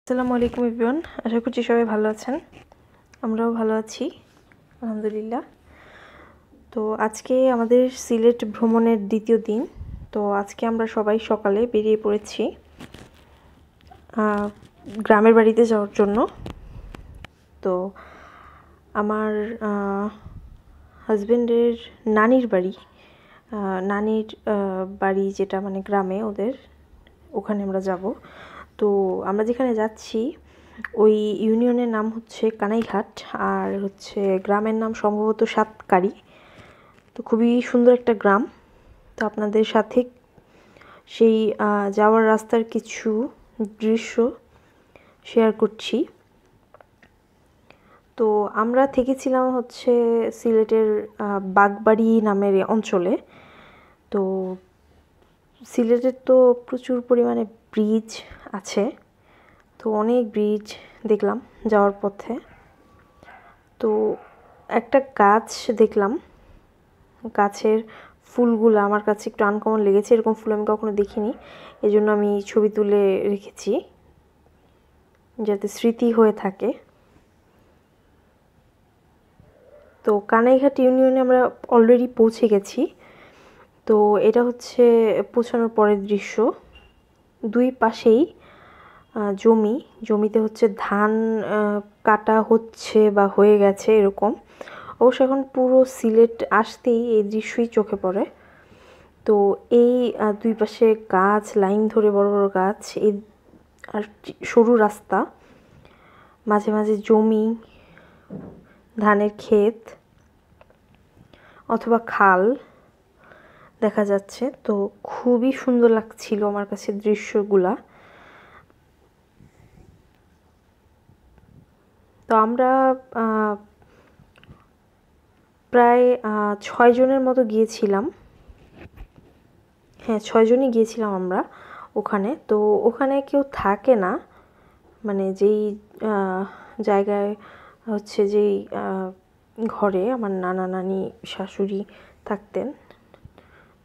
আসসালামু আলাইকুম এভরিওয়ান, আশা করছি সবাই ভালো আছেন। আমরাও ভালো আছি আলহামদুলিল্লাহ। তো আজকে আমাদের সিলেট ভ্রমণের দ্বিতীয় দিন। তো আজকে আমরা সবাই সকালে বেরিয়ে পড়েছি গ্রামের বাড়িতে যাওয়ার জন্য। তো আমার হাজবেন্ডের নানির বাড়ি যেটা মানে গ্রামে ওদের, ওখানে আমরা যাব। তো আমরা যেখানে যাচ্ছি ওই ইউনিয়নের নাম হচ্ছে কানাইঘাট, আর হচ্ছে গ্রামের নাম সম্ভবত সাতকারি। তো খুবই সুন্দর একটা গ্রাম। তো আপনাদের সাথে সেই যাওয়ার রাস্তার কিছু দৃশ্য শেয়ার করছি। তো আমরা থেকেছিলাম হচ্ছে সিলেটের বাগবাড়ি নামের অঞ্চলে। তো সিলেটের তো প্রচুর পরিমাণে ব্রিজ আছে, তো অনেক ব্রিজ দেখলাম যাওয়ার পথে। তো একটা গাছ দেখলাম, গাছের ফুলগুলো আমার কাছে একটু আনকমন লেগেছে, এরকম ফুল আমি কখনো দেখিনি, এজন্য আমি ছবি তুলে রেখেছি যাতে স্মৃতি হয়ে থাকে। তো কানাইঘাট ইউনিয়নে আমরা অলরেডি পৌঁছে গেছি। তো এটা হচ্ছে পৌঁছানোর পরের দৃশ্য। দুই পাশেই জমিতে হচ্ছে ধান কাটা হচ্ছে বা হয়ে গেছে এরকম। অবশ্য এখন পুরো সিলেট আসতেই এই দৃশ্যই চোখে পড়ে। তো এই দুই পাশে গাছ, লাইন ধরে বড় বড় গাছ, এই আর সরু রাস্তা, মাঝে মাঝে জমি, ধানের ক্ষেত অথবা খাল দেখা যাচ্ছে। তো খুবই সুন্দর লাগছিল আমার কাছে দৃশ্যগুলা। তো আমরা প্রায় 6 জনের মতো গিয়েছিলাম। হ্যাঁ, 6 জনই গিয়েছিলাম আমরা ওখানে। তো ওখানে কেউ থাকে না, মানে যেই জায়গায় হচ্ছে যেই ঘরে আমার নানা নানি শাশুড়ি থাকতেন।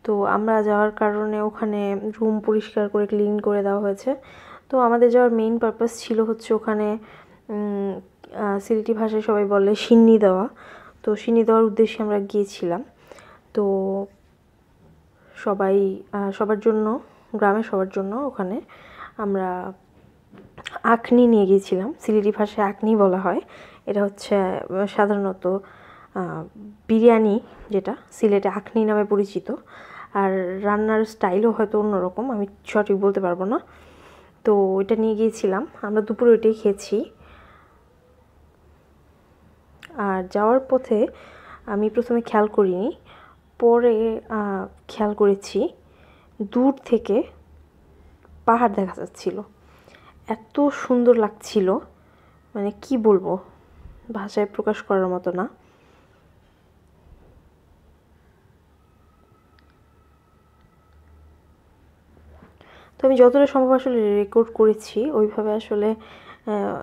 তো আমরা যাওয়ার কারণে ওখানে রুম পরিষ্কার করে ক্লিন করে দেওয়া হয়েছে। তো আমাদের যাওয়ার মেইন পারপাস ছিল হচ্ছে ওখানে সিলেটি ভাষায় সবাই বলে সিন্নি দেওয়া। তো সিন্নি দেওয়ার উদ্দেশ্যে আমরা গিয়েছিলাম। তো সবার জন্য, গ্রামের সবার জন্য ওখানে আমরা আখনি নিয়ে গিয়েছিলাম। সিলেটি ভাষায় আখনি বলা হয়। এটা হচ্ছে সাধারণত বিরিয়ানি, যেটা সিলেটে আখনি নামে পরিচিত। আর রান্নার স্টাইলও হয়তো অন্যরকম, আমি সঠিক বলতে পারবো না। তো ওইটা নিয়ে গিয়েছিলাম, আমরা দুপুরে ওইটাই খেয়েছি। আর যাওয়ার পথে আমি প্রথমে খেয়াল করিনি, পরে খেয়াল করেছি দূর থেকে পাহাড় দেখা যাচ্ছিল। এত সুন্দর লাগছিল, মানে কি বলবো, ভাষায় প্রকাশ করার মতো না। তো আমি যতটা সম্ভব আসলে রেকর্ড করেছি ওইভাবে। আসলে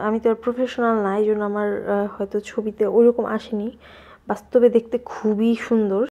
আমি তো আর প্রফেশনাল না, এই জন্য আমার হয়তো ছবিতে ওইরকম আসেনি। বাস্তবে দেখতে খুবই সুন্দর।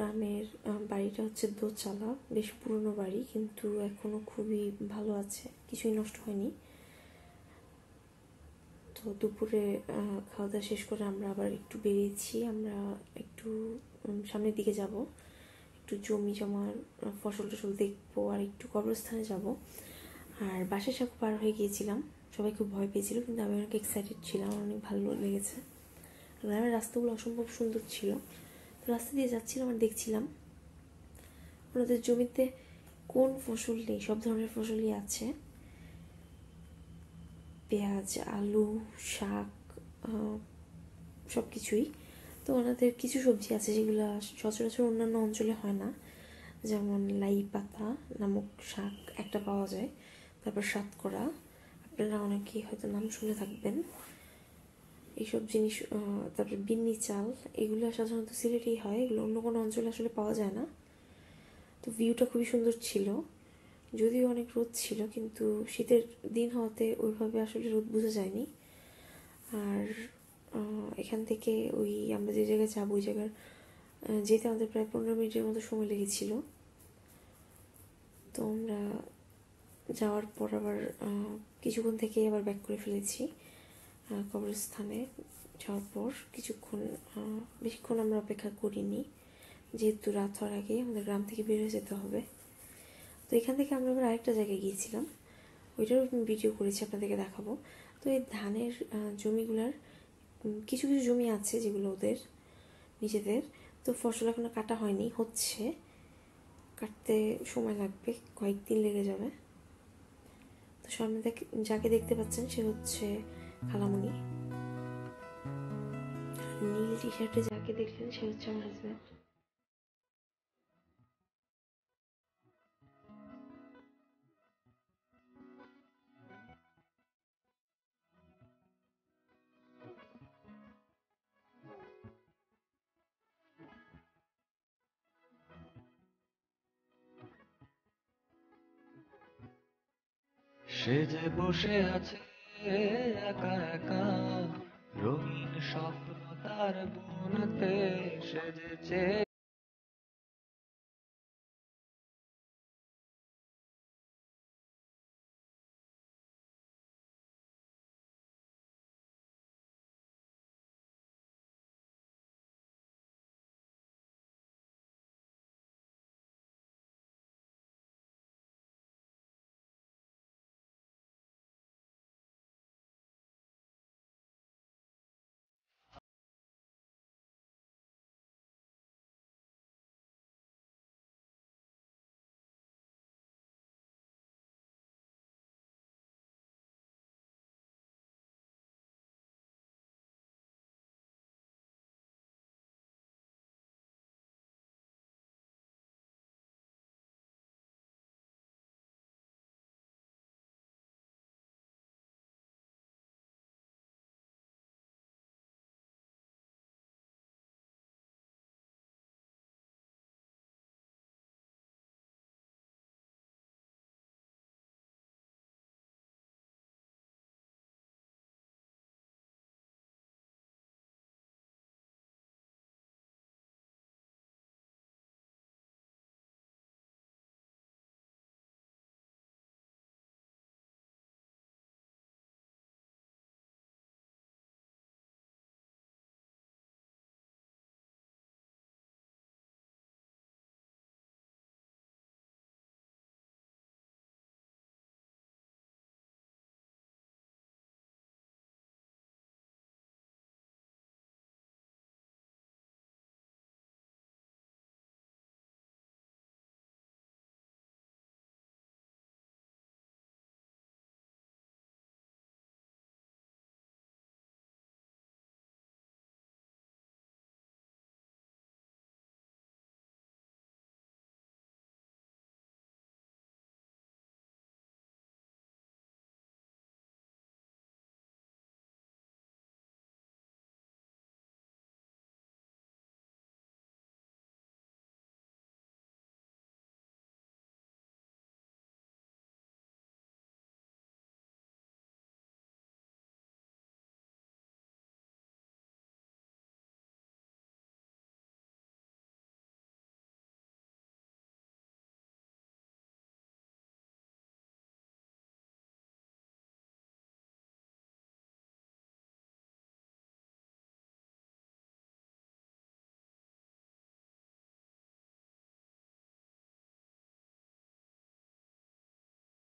গ্রামের বাড়িটা হচ্ছে দোতলা, বেশ পুরনো বাড়ি, কিন্তু এখনও খুবই ভালো আছে, কিছুই নষ্ট হয়নি। তো দুপুরে খাওয়া দাওয়া শেষ করে আমরা আবার একটু বেরিয়েছি। আমরা একটু সামনের দিকে যাব, একটু জমি জমার ফসল টসল দেখবো, আর একটু কবরস্থানে যাব। আর বাসার সাঁকো পার হয়ে গিয়েছিলাম, সবাই খুব ভয় পেয়েছিল, কিন্তু আমি অনেক এক্সাইটেড ছিলাম, আমার অনেক ভালো লেগেছে। গ্রামের রাস্তাগুলো অসম্ভব সুন্দর ছিল। তো রাস্তা দিয়ে যাচ্ছিলাম আর দেখছিলাম ওনাদের জমিতে কোন ফসল নেই, সব ধরনের ফসলই আছে, পেঁয়াজ, আলু, শাক, সব কিছুই। তো ওনাদের কিছু সবজি আছে যেগুলো সচরাচর অন্যান্য অঞ্চলে হয় না, যেমন লাই পাতা নামক শাক একটা পাওয়া যায়, তারপর সাতকরা, আপনারা অনেকেই হয়তো নাম শুনে থাকবেন এইসব জিনিস। তারপর বিন্নি চাল, এগুলো সাধারণত সিলেটেই হয়, এগুলো অন্য কোনো অঞ্চলে আসলে পাওয়া যায় না। তো ভিউটা খুবই সুন্দর ছিল, যদিও অনেক রোদ ছিল, কিন্তু শীতের দিন হওয়াতে ওইভাবে আসলে রোদ বোঝা যায়নি। আর এখান থেকে ওই আমরা যে জায়গায় যাবো ওই জায়গার যেতে আমাদের প্রায় 15 মিনিটের মতো সময় লেগেছিল। তো আমরা যাওয়ার পর আবার কিছুক্ষণ থেকে আবার ব্যাক করে ফেলেছি। কবরস্থানে যাওয়ার পর বেশিক্ষণ আমরা অপেক্ষা করিনি, যেহেতু রাত হওয়ার আগে আমাদের গ্রাম থেকে বের হয়ে যেতে হবে। তো এখান থেকে আমরা আবার আরেকটা জায়গায় গিয়েছিলাম, ওইটারও ভিডিও করেছি, আপনাদেরকে দেখাবো। তো এই ধানের জমিগুলার কিছু কিছু জমি আছে যেগুলো ওদের নিজেদের, তো ফসল এখনো কাটা হয়নি, হচ্ছে, কাটতে সময় লাগবে, কয়েকদিন লেগে যাবে। তো সামনে যাকে দেখতে পাচ্ছেন সে হচ্ছে খালামণি, নীল টি শার্টে যাকে দেখলেন সে হচ্ছে আমার হাজব্যান্ড। সে যে বসে আছে একা একা, রঙিন স্বপ্ন তার বুনতে, সে যে চেয়ে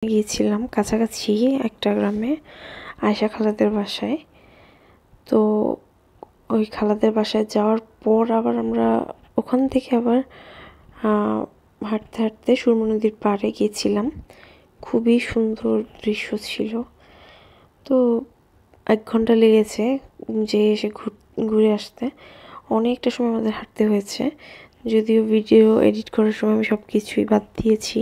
গিয়েছিলাম কাছাকাছি একটা গ্রামে আয়শা খালাদের বাসায়। তো ওই খালাদের বাসায় যাওয়ার পর আবার আমরা ওখান থেকে আবার হাঁটতে হাঁটতে সুরমা নদীর পাড়ে গিয়েছিলাম। খুবই সুন্দর দৃশ্য ছিল। তো 1 ঘন্টা লেগেছে যে এসে ঘুরে আসতে। অনেকটা সময় আমাদের হাঁটতে হয়েছে, যদিও ভিডিও এডিট করার সময় আমি সব কিছুই বাদ দিয়েছি।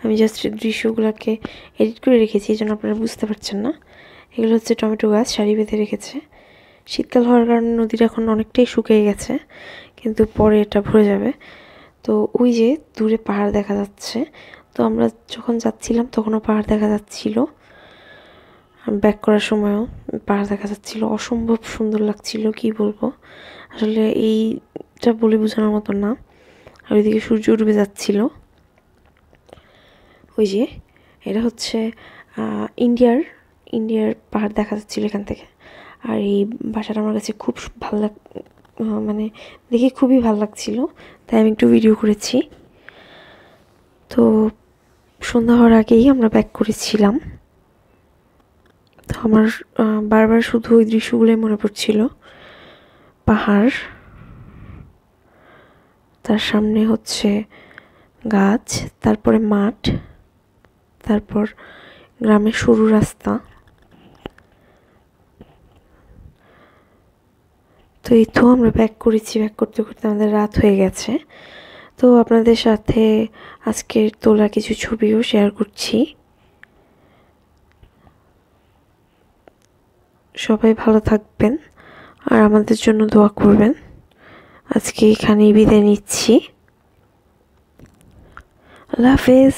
আমি জাস্ট দৃশ্যগুলোকে এডিট করে রেখেছি, এই জন্য আপনারা বুঝতে পারছেন না। এগুলো হচ্ছে টমেটো গাছ সারি বেঁধে রেখেছে। শীতকাল হওয়ার কারণে নদীটা এখন অনেকটাই শুকিয়ে গেছে, কিন্তু পরে এটা ভরে যাবে। তো ওই যে দূরে পাহাড় দেখা যাচ্ছে। তো আমরা যখন যাচ্ছিলাম তখনও পাহাড় দেখা যাচ্ছিল, ব্যাক করার সময়ও পাহাড় দেখা যাচ্ছিল। অসম্ভব সুন্দর লাগছিল, কি বলবো আসলে, এইটা বলে বোঝানোর মতো না। আর ওইদিকে সূর্য ডুবে যাচ্ছিল। ওই যে এটা হচ্ছে ইন্ডিয়ার পাহাড় দেখা যাচ্ছিল এখান থেকে। আর এই বাসাটা আমার কাছে খুব ভালো মানে দেখে খুবই ভালো লাগছিল, তাই আমি একটু ভিডিও করেছি। তো সন্ধ্যা হওয়ার আগেই আমরা ব্যাক করেছিলাম। তো আমার বারবার শুধু ওই দৃশ্যগুলোই মনে পড়ছিল। পাহাড়, তার সামনে হচ্ছে গাছ, তারপরে মাঠ, তারপর গ্রামের সরু রাস্তা। তো এই তো আমরা ব্যাক করেছি, ব্যাক করতে করতে আমাদের রাত হয়ে গেছে। তো আপনাদের সাথে আজকের তোলা কিছু ছবিও শেয়ার করছি। সবাই ভালো থাকবেন আর আমাদের জন্য দোয়া করবেন। আজকে এখানেই বিদায় নিচ্ছি। আল্লাহ হাফেজ।